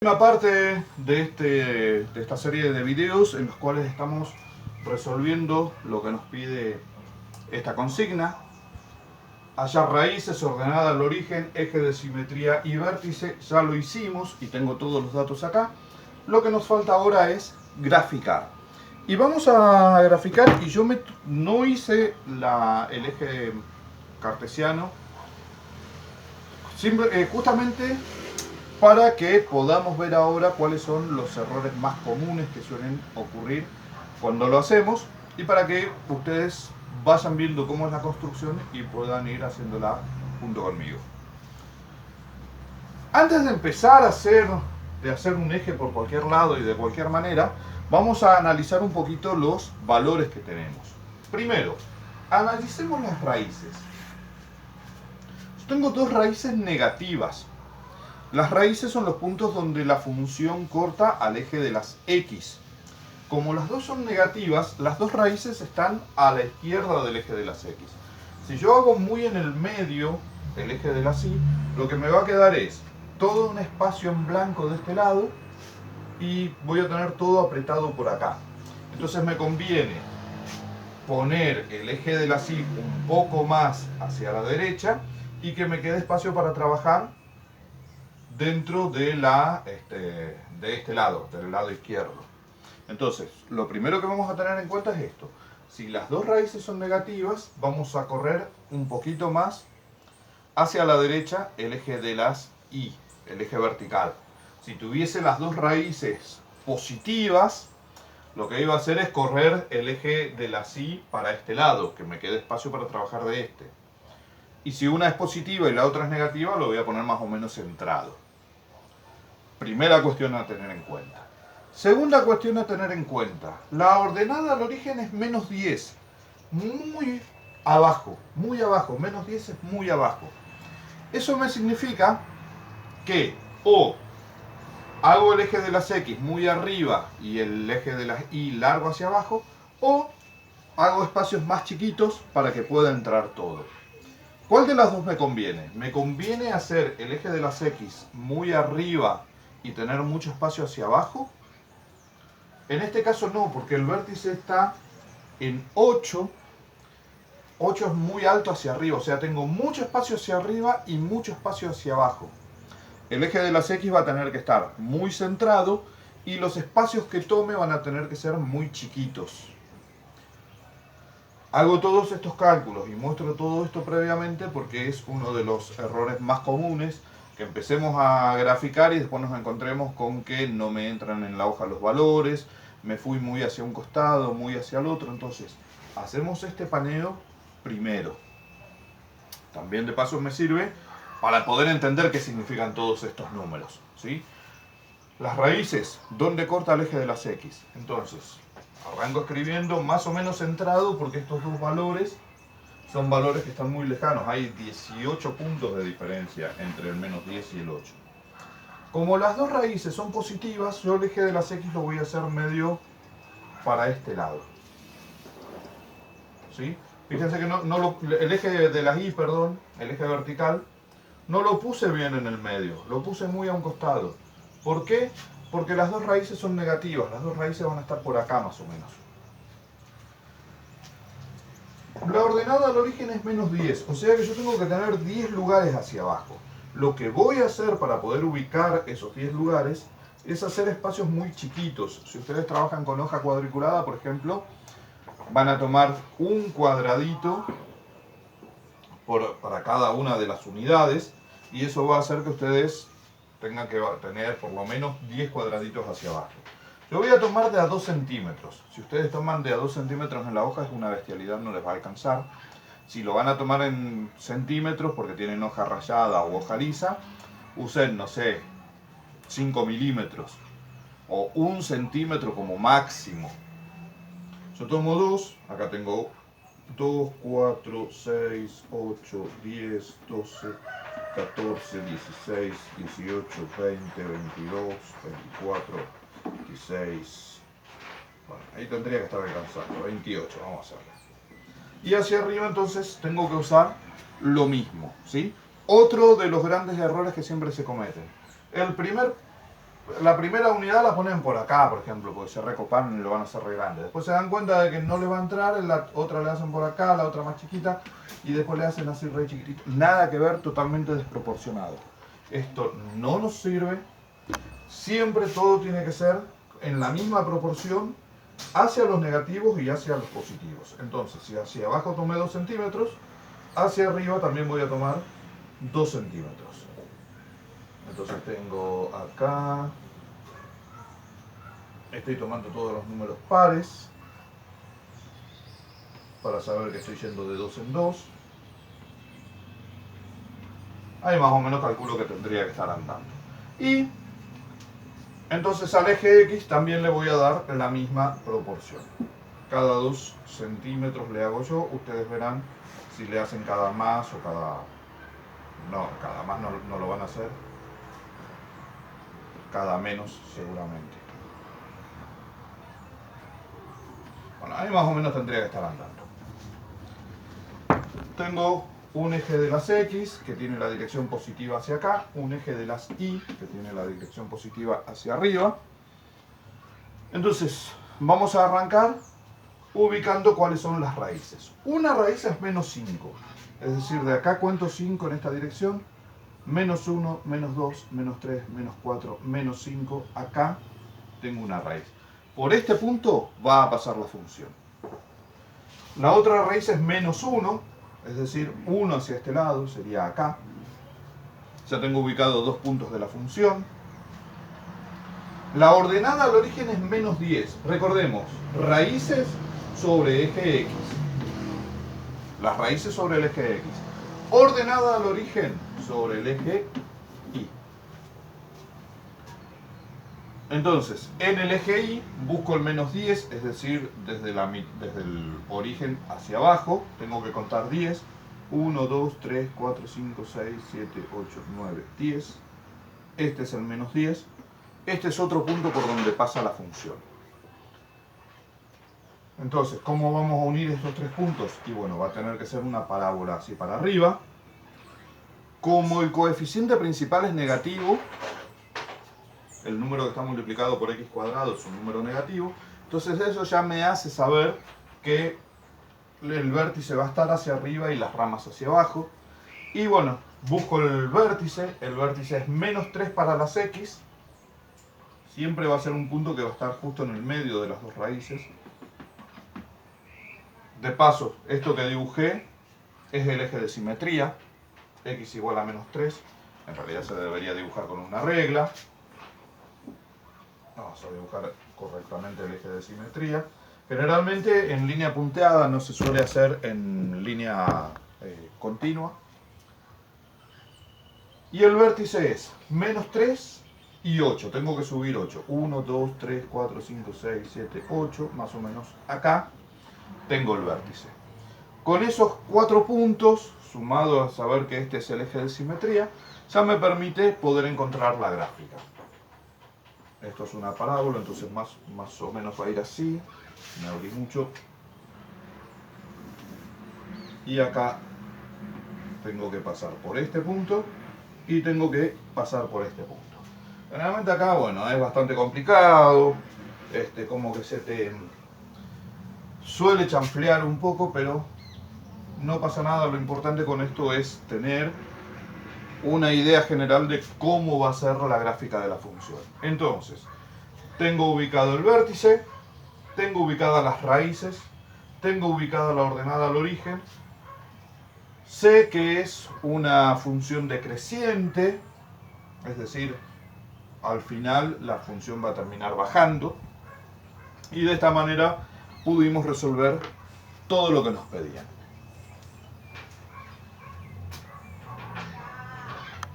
Una parte de esta serie de videos en los cuales estamos resolviendo lo que nos pide esta consigna. Hallar raíces, ordenada al origen, eje de simetría y vértice. Ya lo hicimos y tengo todos los datos acá. Lo que nos falta ahora es graficar. Y vamos a graficar, y yo no hice el eje cartesiano, justamente para que podamos ver ahora cuáles son los errores más comunes que suelen ocurrir cuando lo hacemos, y para que ustedes vayan viendo cómo es la construcción y puedan ir haciéndola junto conmigo. Antes de empezar a hacer un eje por cualquier lado y de cualquier manera, vamos a analizar un poquito los valores que tenemos. Primero, analicemos las raíces. Yo tengo dos raíces negativas. Las raíces son los puntos donde la función corta al eje de las x. Como las dos son negativas, las dos raíces están a la izquierda del eje de las x. Si yo hago muy en el medio el eje de las y, lo que me va a quedar es todo un espacio en blanco de este lado y voy a tener todo apretado por acá. Entonces me conviene poner el eje de las y un poco más hacia la derecha y que me quede espacio para trabajar dentro de este lado, del lado izquierdo. Entonces, lo primero que vamos a tener en cuenta es esto. Si las dos raíces son negativas, vamos a correr un poquito más hacia la derecha el eje de las y, el eje vertical. Si tuviese las dos raíces positivas, lo que iba a hacer es correr el eje de las y para este lado, que me quede espacio para trabajar de este. Y si una es positiva y la otra es negativa, lo voy a poner más o menos centrado. Primera cuestión a tener en cuenta. Segunda cuestión a tener en cuenta. La ordenada al origen es menos 10. Muy abajo, menos 10 es muy abajo. Eso me significa que o hago el eje de las x muy arriba y el eje de las y largo hacia abajo, o hago espacios más chiquitos para que pueda entrar todo. ¿Cuál de las dos me conviene? Me conviene hacer el eje de las x muy arriba y tener mucho espacio hacia abajo. En este caso no, porque el vértice está en 8. 8 es muy alto hacia arriba, o sea, tengo mucho espacio hacia arriba y mucho espacio hacia abajo. El eje de las x va a tener que estar muy centrado y los espacios que tome van a tener que ser muy chiquitos. Hago todos estos cálculos y muestro todo esto previamente porque es uno de los errores más comunes, que empecemos a graficar y después nos encontremos con que no me entran en la hoja los valores, me fui muy hacia un costado, muy hacia el otro. Entonces, hacemos este paneo primero. También de paso me sirve para poder entender qué significan todos estos números, ¿sí? Las raíces, ¿dónde corta el eje de las x? Entonces, arranco escribiendo más o menos centrado porque estos dos valores son valores que están muy lejanos. Hay 18 puntos de diferencia entre el menos 10 y el 8. Como las dos raíces son positivas, yo el eje de las x lo voy a hacer medio para este lado. ¿Sí? Fíjense que el eje de las y, el eje vertical, no lo puse bien en el medio, lo puse muy a un costado. ¿Por qué? Porque las dos raíces son negativas, las dos raíces van a estar por acá más o menos. La ordenada al origen es menos 10, o sea que yo tengo que tener 10 lugares hacia abajo. Lo que voy a hacer para poder ubicar esos 10 lugares es hacer espacios muy chiquitos. Si ustedes trabajan con hoja cuadriculada, por ejemplo, van a tomar un cuadradito para cada una de las unidades, y eso va a hacer que ustedes tengan que tener por lo menos 10 cuadraditos hacia abajo. Yo voy a tomar de a 2 centímetros. Si ustedes toman de a 2 centímetros en la hoja es una bestialidad, no les va a alcanzar. Si lo van a tomar en centímetros porque tienen hoja rayada o hoja lisa, usen, no sé, 5 milímetros o 1 centímetro como máximo. Yo tomo 2, acá tengo 2, 4, 6, 8, 10, 12, 14, 16, 18, 20, 22, 24, 26. Bueno, ahí tendría que estar alcanzando. 28, vamos a hacerlo. Y hacia arriba entonces tengo que usar lo mismo, ¿sí? Otro de los grandes errores que siempre se cometen. El primer La primera unidad la ponen por acá, por ejemplo, porque se recoparon y lo van a hacer re grande. Después se dan cuenta de que no le va a entrar, la otra le hacen por acá, la otra más chiquita, y después le hacen así re chiquitito. Nada que ver, totalmente desproporcionado. Esto no nos sirve. Siempre todo tiene que ser en la misma proporción hacia los negativos y hacia los positivos. Entonces, si hacia abajo tomé 2 centímetros, hacia arriba también voy a tomar 2 centímetros. Entonces tengo acá, estoy tomando todos los números pares para saber que estoy yendo de 2 en 2. Ahí más o menos calculo que tendría que estar andando. Y entonces al eje X también le voy a dar la misma proporción. Cada 2 centímetros le hago yo, ustedes verán si le hacen cada más o cada... No, cada más no lo van a hacer. Cada menos seguramente. Bueno, ahí más o menos tendría que estar andando. Tengo un eje de las X que tiene la dirección positiva hacia acá, un eje de las Y que tiene la dirección positiva hacia arriba. Entonces, vamos a arrancar ubicando cuáles son las raíces. Una raíz es menos 5, es decir, de acá cuento 5 en esta dirección, menos 1, menos 2, menos 3, menos 4, menos 5, acá tengo una raíz. Por este punto va a pasar la función. La otra raíz es menos 1, es decir, 1 hacia este lado, sería acá. Ya tengo ubicado 2 puntos de la función. La ordenada al origen es menos 10. Recordemos, raíces sobre eje X. Las raíces sobre el eje X. Ordenada al origen sobre el eje Y. Entonces, en el eje Y busco el menos 10, es decir, desde el origen hacia abajo, tengo que contar 10. 1, 2, 3, 4, 5, 6, 7, 8, 9, 10. Este es el menos 10. Este es otro punto por donde pasa la función. Entonces, ¿cómo vamos a unir estos 3 puntos? Y bueno, va a tener que ser una parábola así para arriba. Como el coeficiente principal es negativo, el número que está multiplicado por x cuadrado es un número negativo, entonces eso ya me hace saber que el vértice va a estar hacia arriba y las ramas hacia abajo. Y bueno, busco el vértice es menos 3 para las x, siempre va a ser un punto que va a estar justo en el medio de las dos raíces. De paso, esto que dibujé es el eje de simetría, x igual a menos 3, en realidad se debería dibujar con una regla. Vamos a dibujar correctamente el eje de simetría. Generalmente en línea punteada, no se suele hacer en línea continua. Y el vértice es menos 3 y 8, tengo que subir 8. 1, 2, 3, 4, 5, 6, 7, 8, más o menos acá tengo el vértice. Con esos 4 puntos, sumado a saber que este es el eje de simetría, ya me permite poder encontrar la gráfica. Esto es una parábola, entonces más o menos va a ir así. Me abrí mucho. Y acá tengo que pasar por este punto y tengo que pasar por este punto. Generalmente acá, bueno, es bastante complicado. Como que se te suele chanflear un poco, pero no pasa nada. Lo importante con esto es tener una idea general de cómo va a ser la gráfica de la función. Entonces, tengo ubicado el vértice, tengo ubicadas las raíces, tengo ubicada la ordenada al origen, sé que es una función decreciente, es decir, al final la función va a terminar bajando, y de esta manera pudimos resolver todo lo que nos pedían.